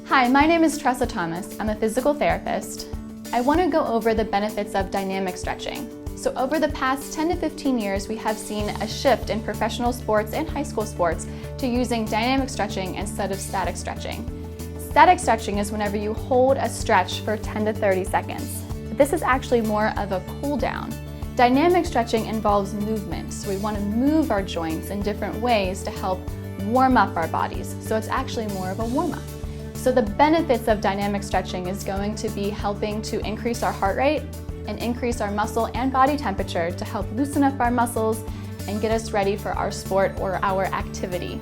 Hi, my name is Tressa Thomas. I'm a physical therapist. I want to go over the benefits of dynamic stretching. So over the past 10 to 15 years, we have seen a shift in professional sports and high school sports to using dynamic stretching instead of static stretching. Static stretching is whenever you hold a stretch for 10 to 30 seconds. But this is actually more of a cool down. Dynamic stretching involves movement, so we want to move our joints in different ways to help warm up our bodies. So it's actually more of a warm-up. So the benefits of dynamic stretching is going to be helping to increase our heart rate and increase our muscle and body temperature to help loosen up our muscles and get us ready for our sport or our activity.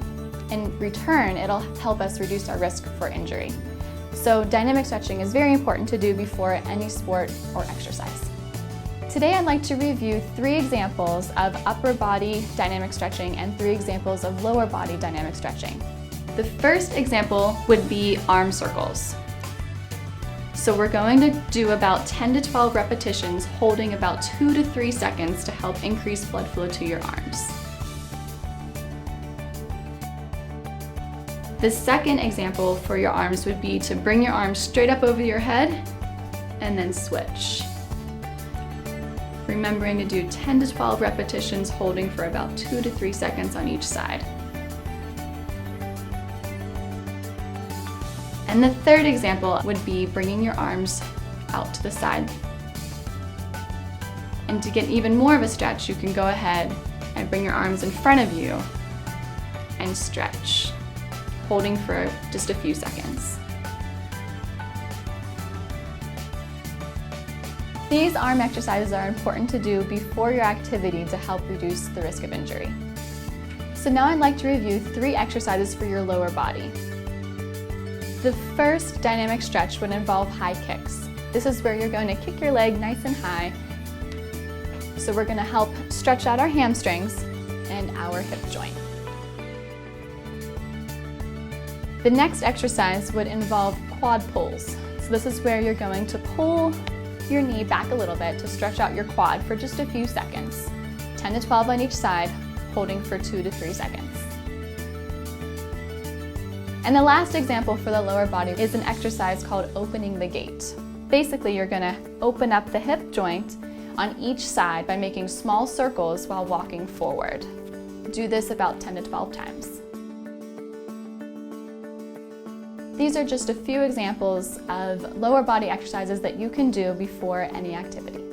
In return, it'll help us reduce our risk for injury. So dynamic stretching is very important to do before any sport or exercise. Today I'd like to review 3 examples of upper body dynamic stretching and 3 examples of lower body dynamic stretching. The first example would be arm circles. So we're going to do about 10 to 12 repetitions holding about 2 to 3 seconds to help increase blood flow to your arms. The second example for your arms would be to bring your arms straight up over your head and then switch. Remembering to do 10 to 12 repetitions holding for about 2 to 3 seconds on each side. And the third example would be bringing your arms out to the side. And to get even more of a stretch, you can go ahead and bring your arms in front of you and stretch, holding for just a few seconds. These arm exercises are important to do before your activity to help reduce the risk of injury. So now I'd like to review 3 exercises for your lower body. The first dynamic stretch would involve high kicks. This is where you're going to kick your leg nice and high. So we're going to help stretch out our hamstrings and our hip joint. The next exercise would involve quad pulls. So this is where you're going to pull your knee back a little bit to stretch out your quad for just a few seconds. 10 to 12 on each side, holding for 2 to 3 seconds. And the last example for the lower body is an exercise called opening the gate. Basically, you're going to open up the hip joint on each side by making small circles while walking forward. Do this about 10 to 12 times. These are just a few examples of lower body exercises that you can do before any activity.